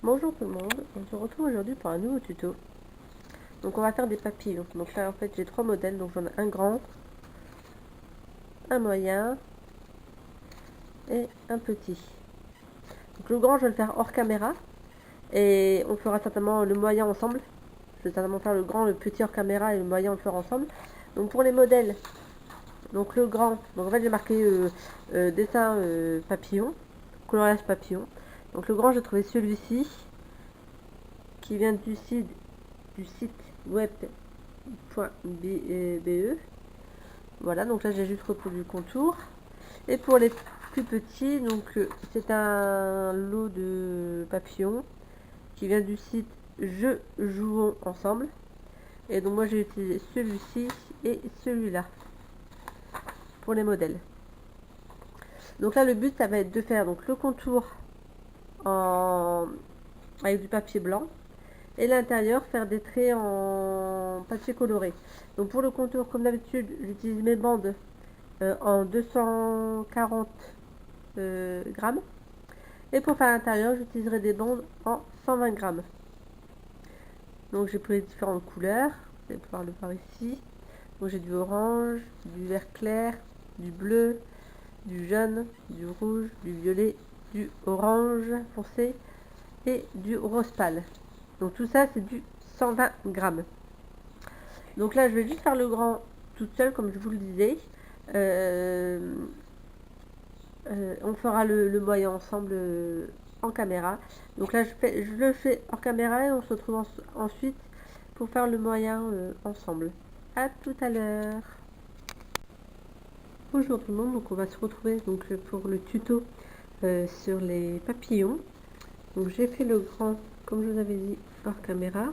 Bonjour tout le monde, on se retrouve aujourd'hui pour un nouveau tuto. Donc on va faire des papillons. Donc là en fait j'ai trois modèles, donc j'en ai un grand, un moyen et un petit. Donc le grand je vais le faire hors caméra et on fera certainement le moyen ensemble. Je vais certainement faire le grand, le petit hors caméra et le moyen on le fera ensemble. Donc pour les modèles, donc le grand, donc en fait j'ai marqué dessin papillon, coloriage papillon. Donc le grand j'ai trouvé celui-ci qui vient du site web.be. Voilà, donc là j'ai juste reproduit le contour. Et pour les plus petits, donc c'est un lot de papillons qui vient du site Je Jouons Ensemble. Et donc moi j'ai utilisé celui-ci et celui-là pour les modèles. Donc là le but ça va être de faire donc le contour avec du papier blanc et l'intérieur faire des traits en papier coloré. Donc pour le contour comme d'habitude j'utilise mes bandes en 240 grammes. Et pour faire l'intérieur, j'utiliserai des bandes en 120 grammes. Donc j'ai pris les différentes couleurs. Vous allez pouvoir le voir ici. Donc j'ai du orange, du vert clair, du bleu, du jaune, du rouge, du violet, du orange foncé et du rose pâle. Donc tout ça c'est du 120 grammes. Donc là je vais juste faire le grand toute seule comme je vous le disais. On fera le moyen ensemble en caméra. Donc là je le fais en caméra et on se retrouve ensuite pour faire le moyen ensemble. À tout à l'heure. Bonjour tout le monde, donc on va se retrouver donc pour le tuto sur les papillons. Donc j'ai fait le grand comme je vous avais dit hors caméra.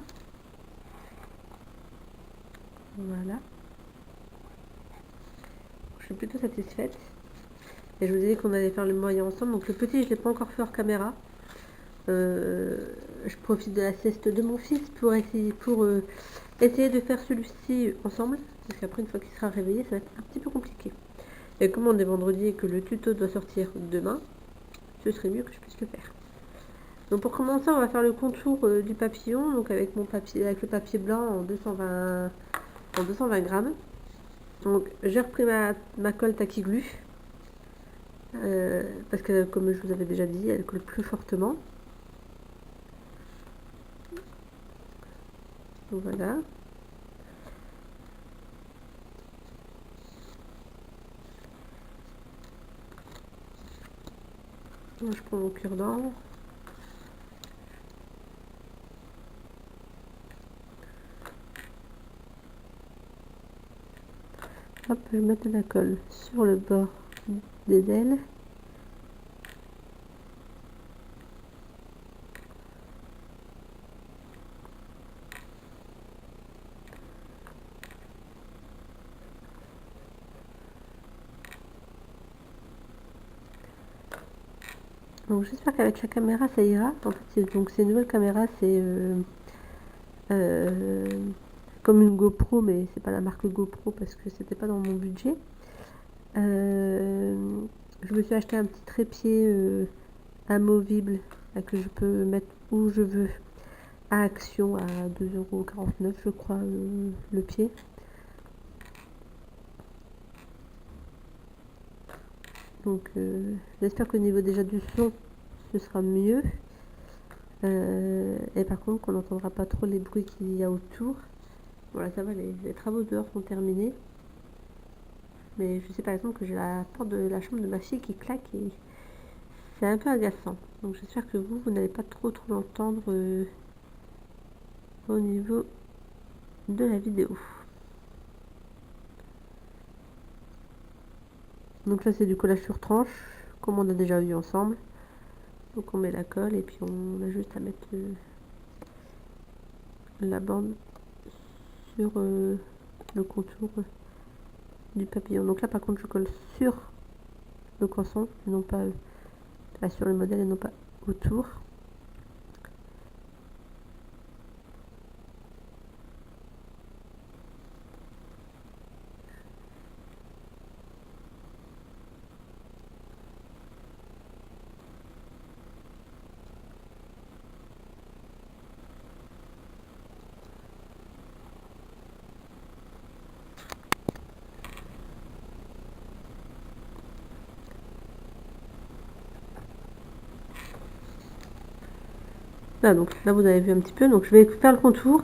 Voilà. Je suis plutôt satisfaite. Et je vous ai dit qu'on allait faire le moyen ensemble. Donc le petit je ne l'ai pas encore fait hors caméra. Je profite de la sieste de mon fils pour essayer de faire celui-ci ensemble. Parce qu'après, une fois qu'il sera réveillé, ça va être un petit peu compliqué. Et comme on est vendredi et que le tuto doit sortir demain, ce serait mieux que je puisse le faire. Donc pour commencer, on va faire le contour du papillon, donc avec le papier blanc en 220 grammes. Donc j'ai repris ma colle Tacky Glue. Parce que comme je vous avais déjà dit, elle colle plus fortement. Donc voilà. Donc, je prends mon cure-dent. Hop, je vais mettre de la colle sur le bord des ailes. Donc j'espère qu'avec la caméra ça ira. En fait, donc c'est une nouvelle caméra, c'est comme une GoPro, mais c'est pas la marque GoPro parce que c'était pas dans mon budget. Je me suis acheté un petit trépied amovible que je peux mettre où je veux à Action à 2,49 € je crois le pied. Donc j'espère qu'au niveau déjà du son ce sera mieux. Et par contre qu'on n'entendra pas trop les bruits qu'il y a autour. Voilà, ça va, les travaux dehors sont terminés. Mais je sais par exemple que j'ai la porte de la chambre de ma fille qui claque et c'est un peu agaçant. Donc j'espère que vous n'allez pas trop l'entendre au niveau de la vidéo. Donc là c'est du collage sur tranche, comme on a déjà vu ensemble. Donc on met la colle et puis on a juste à mettre la bande sur le contour du papillon. Donc là par contre je colle sur le coinçon et non pas sur le modèle et non pas autour. Là, donc là vous avez vu un petit peu, donc je vais faire le contour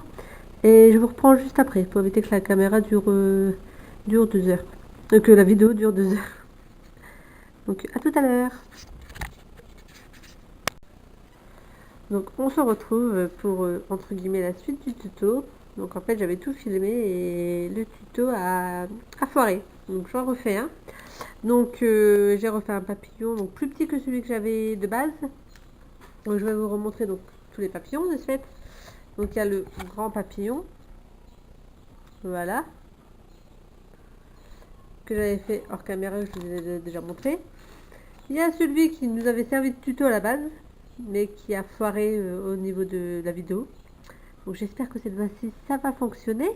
et je vous reprends juste après pour éviter que la caméra dure 2 heures. Que la vidéo dure 2 heures. Donc à tout à l'heure. Donc on se retrouve pour entre guillemets la suite du tuto. Donc en fait j'avais tout filmé et le tuto a foiré. Donc j'en refais un. Donc j'ai refait un papillon donc plus petit que celui que j'avais de base. Donc je vais vous remontrer donc tous les papillons de ce fait. Donc il y a le grand papillon. Voilà. Que j'avais fait hors caméra, je vous ai déjà montré. Il y a celui qui nous avait servi de tuto à la base, mais qui a foiré au niveau de la vidéo. Donc j'espère que cette fois-ci ça va fonctionner.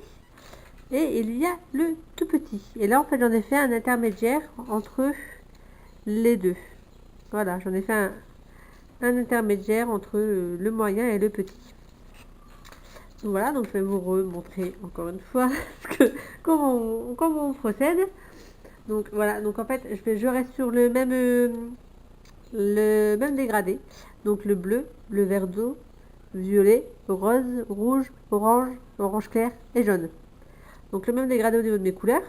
Et il y a le tout petit. Et là en fait j'en ai fait un intermédiaire entre les deux. Voilà, j'en ai fait un intermédiaire entre le moyen et le petit. Donc voilà, donc je vais vous remontrer encore une fois comment on procède. Donc voilà, donc en fait je reste sur le même dégradé. Donc le bleu, le vert d'eau, violet, rose, rouge, orange, orange clair et jaune. Donc le même dégradé au niveau de mes couleurs.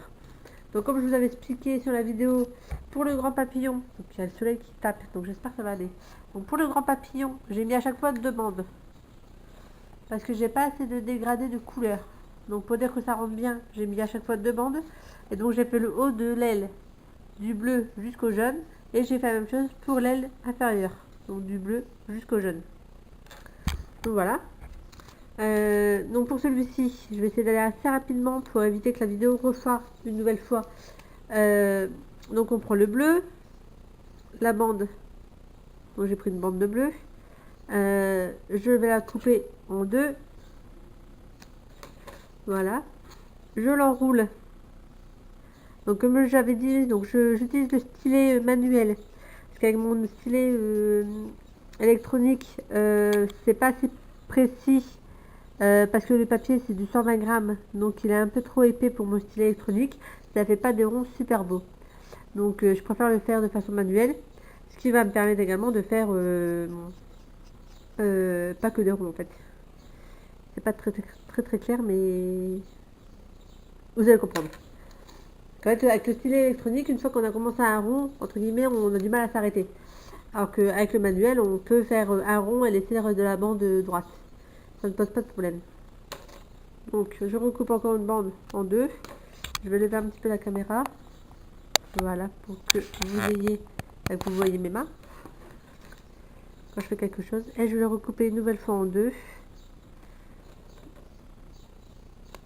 Donc comme je vous avais expliqué sur la vidéo, pour le grand papillon, donc il y a le soleil qui tape, donc j'espère que ça va aller. Donc pour le grand papillon, j'ai mis à chaque fois 2 bandes. Parce que j'ai pas assez de dégradé de couleurs. Donc pour dire que ça rentre bien, j'ai mis à chaque fois 2 bandes. Et donc j'ai fait le haut de l'aile du bleu jusqu'au jaune. Et j'ai fait la même chose pour l'aile inférieure. Donc du bleu jusqu'au jaune. Donc voilà. Donc pour celui-ci, je vais essayer d'aller assez rapidement pour éviter que la vidéo refoire une nouvelle fois. Donc on prend le bleu, la bande. Donc j'ai pris une bande de bleu. Je vais la couper en 2. Voilà. Je l'enroule. Donc comme j'avais dit, donc j'utilise le stylet manuel. Parce qu'avec mon stylet électronique, c'est pas assez précis. Parce que le papier c'est du 120 grammes. Donc il est un peu trop épais pour mon stylet électronique. Ça fait pas des ronds super beaux. Donc je préfère le faire de façon manuelle. Ce qui va me permettre également de faire pas que des ronds en fait. C'est pas très clair mais vous allez comprendre. En fait, avec le stylet électronique, une fois qu'on a commencé un rond, entre guillemets, on a du mal à s'arrêter. Alors qu'avec le manuel, on peut faire un rond et laisser le reste de la bande droite. Ça ne pose pas de problème. Donc je recoupe encore une bande en 2. Je vais lever un petit peu la caméra. Voilà, pour que vous voyez mes mains. Quand je fais quelque chose. Et je vais le recouper une nouvelle fois en 2.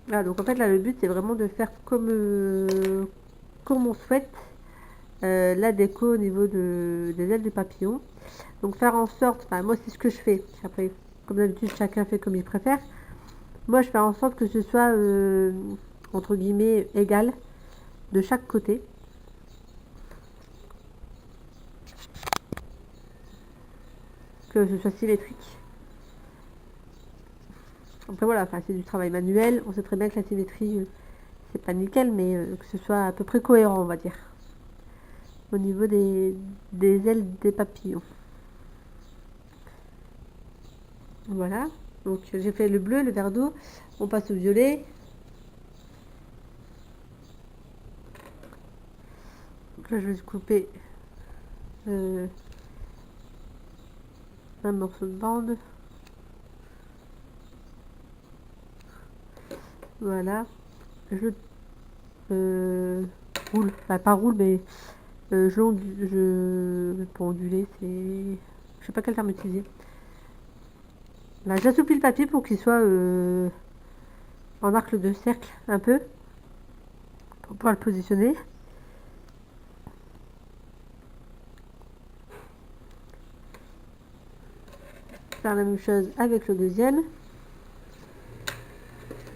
Voilà, donc en fait là le but c'est vraiment de faire comme on souhaite la déco au niveau des ailes du papillon. Donc faire en sorte, enfin, moi c'est ce que je fais. Après, comme d'habitude, chacun fait comme il préfère. Moi je fais en sorte que ce soit entre guillemets égal de chaque côté. Que ce soit symétrique. Après voilà, enfin, c'est du travail manuel. On sait très bien que la symétrie c'est pas nickel, mais que ce soit à peu près cohérent, on va dire. Au niveau des ailes des papillons. Voilà. Donc j'ai fait le bleu, le vert d'eau. On passe au violet. Donc là je vais couper un morceau de bande. Voilà. Je roule. Enfin, pas roule, mais je pour onduler, c'est... Je sais pas quel terme utiliser. Là, j'assouplis le papier pour qu'il soit en arc de cercle un peu. Pour pouvoir le positionner. Faire la même chose avec le deuxième.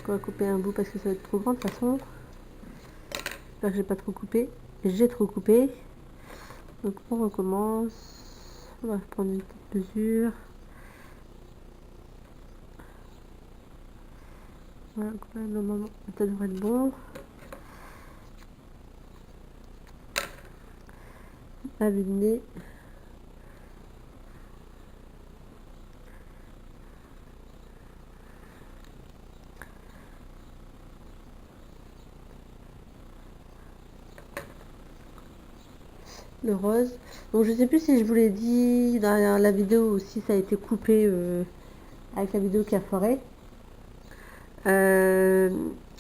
On va couper un bout parce que ça va être trop grand de toute façon. J'espère que j'ai pas trop coupé. J'ai trop coupé. Donc on recommence. On va prendre une petite mesure. Voilà, donc là, normalement ça devrait être bon. À vue de nez. le rose. Donc je sais plus si je vous l'ai dit dans la vidéo ou si ça a été coupé avec la vidéo qui a foiré.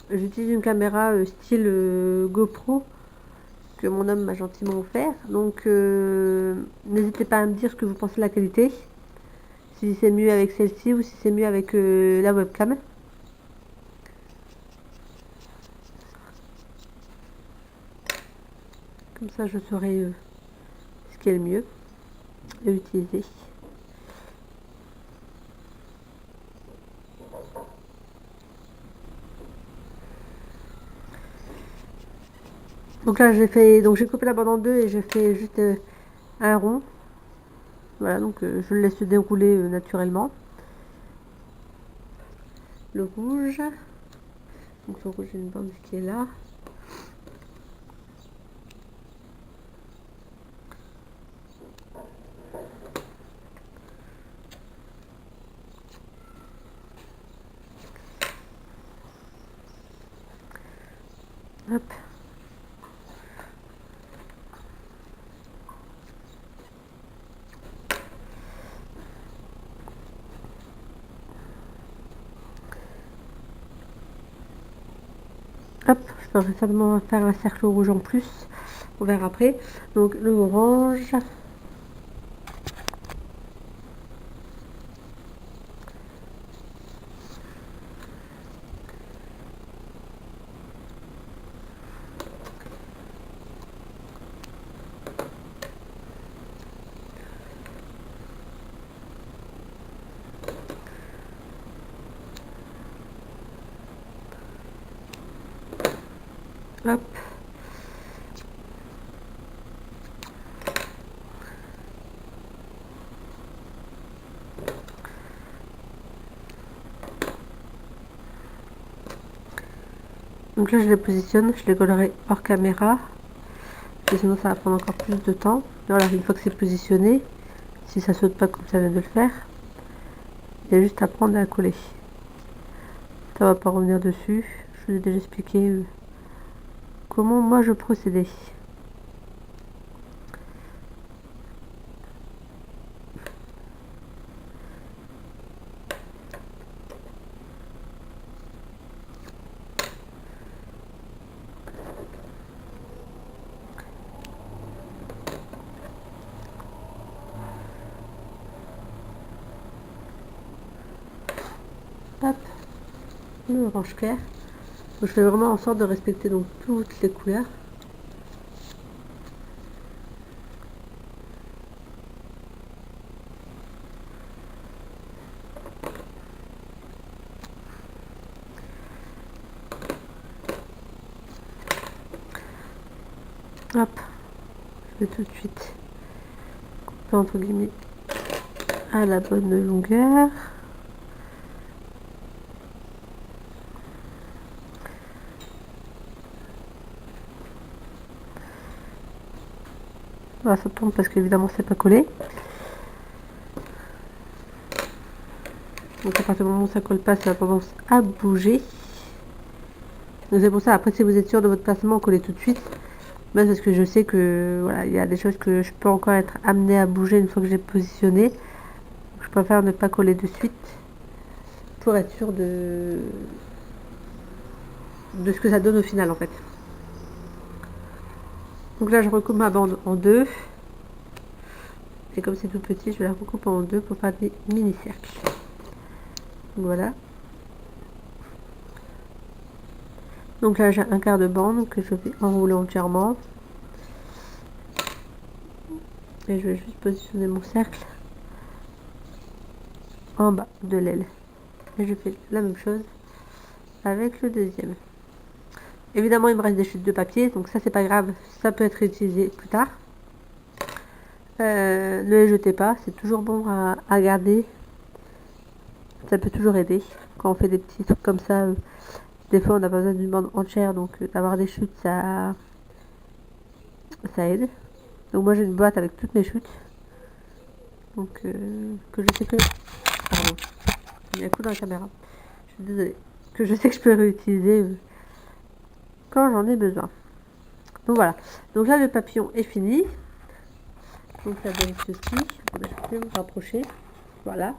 J'utilise une caméra style GoPro que mon homme m'a gentiment offert. Donc n'hésitez pas à me dire ce que vous pensez de la qualité. Si c'est mieux avec celle-ci ou si c'est mieux avec la webcam. Comme ça je saurai ce qui est le mieux à utiliser. Donc là j'ai coupé la bande en deux et je fais juste un rond. Voilà, donc je le laisse se dérouler naturellement. Le rouge. Donc le rouge, j'ai une bande qui est là. Hop. Hop, je peux certainement faire un cercle rouge en plus. On verra après. Donc le orange. Hop. Donc là je les positionne, je les collerai hors caméra. Parce que sinon ça va prendre encore plus de temps. Voilà, une fois que c'est positionné, si ça saute pas comme ça vient de le faire, il y a juste à prendre et à coller. Ça va pas revenir dessus. Je vous ai déjà expliqué comment moi je procédais. Hop, le orange clair. Donc, je fais vraiment en sorte de respecter donc toutes les couleurs. Hop, je vais tout de suite couper entre guillemets à la bonne longueur. Voilà, ça tombe parce qu'évidemment c'est pas collé. Donc à partir du moment où ça colle pas, ça a tendance à bouger. Donc c'est pour ça, après si vous êtes sûr de votre placement, collez tout de suite. Moi parce que je sais que voilà, il y a des choses que je peux encore être amenée à bouger une fois que j'ai positionné. Donc, je préfère ne pas coller de suite pour être sûr de ce que ça donne au final en fait. Donc là je recoupe ma bande en deux. Et comme c'est tout petit, je la recoupe en deux pour faire des mini-cercles. Voilà. Donc là j'ai un quart de bande que je vais enrouler entièrement. Et je vais juste positionner mon cercle en bas de l'aile. Et je fais la même chose avec le deuxième. Évidemment il me reste des chutes de papier, donc ça c'est pas grave, ça peut être réutilisé plus tard. Ne les jetez pas, c'est toujours bon à garder. Ça peut toujours aider. Quand on fait des petits trucs comme ça, des fois on n'a pas besoin d'une bande entière, donc d'avoir des chutes, ça aide. Donc moi j'ai une boîte avec toutes mes chutes. Donc que je sais que... Pardon, il y a un coup dans la caméra. Je suis désolée. Que je sais que je peux réutiliser quand j'en ai besoin. Donc voilà. Donc là le papillon est fini. Donc ça donne ceci. Je vais me rapprocher. Voilà.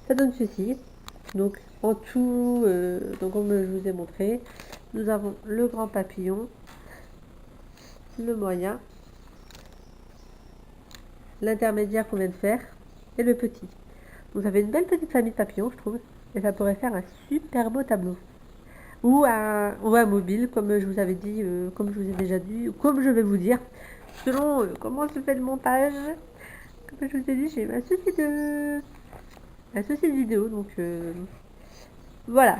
Ça donne ceci. Donc en tout, donc comme je vous ai montré, nous avons le grand papillon, le moyen, l'intermédiaire qu'on vient de faire et le petit. Donc ça fait une belle petite famille de papillons, je trouve. Et ça pourrait faire un super beau tableau. Ou un mobile, comme je vous avais dit, comme je vous ai déjà dit, ou comme je vais vous dire, selon comment se fait le montage. Comme je vous ai dit, j'ai un souci de vidéo, donc voilà.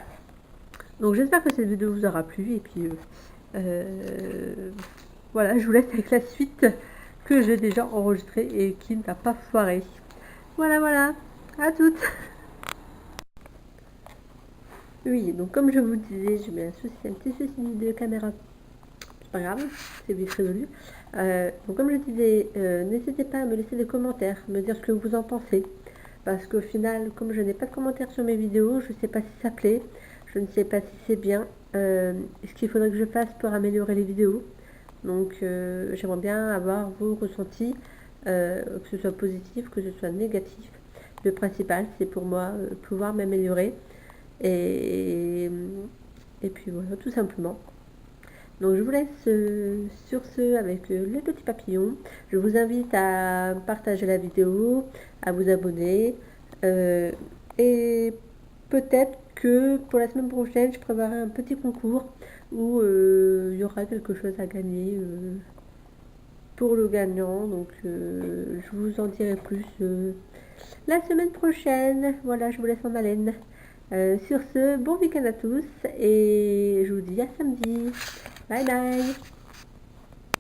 Donc j'espère que cette vidéo vous aura plu, et puis voilà, je vous laisse avec la suite que j'ai déjà enregistrée et qui ne va pas foirer. Voilà, voilà, à toutes. Oui, donc comme je vous disais, je mets un petit souci de caméra. C'est pas grave, c'est vite résolu. Donc comme je disais, n'hésitez pas à me laisser des commentaires, me dire ce que vous en pensez. Parce qu'au final, comme je n'ai pas de commentaires sur mes vidéos, je ne sais pas si ça plaît, je ne sais pas si c'est bien, ce qu'il faudrait que je fasse pour améliorer les vidéos. Donc j'aimerais bien avoir vos ressentis, que ce soit positif, que ce soit négatif. Le principal, c'est pour moi pouvoir m'améliorer. Et, et puis voilà, tout simplement. Donc je vous laisse sur ce avec le petit papillon. Je vous invite à partager la vidéo, à vous abonner. Et peut-être que pour la semaine prochaine, je préparerai un petit concours où il y aura quelque chose à gagner pour le gagnant. Donc je vous en dirai plus la semaine prochaine. Voilà, je vous laisse en haleine. Sur ce, bon week-end à tous et je vous dis à samedi. Bye bye.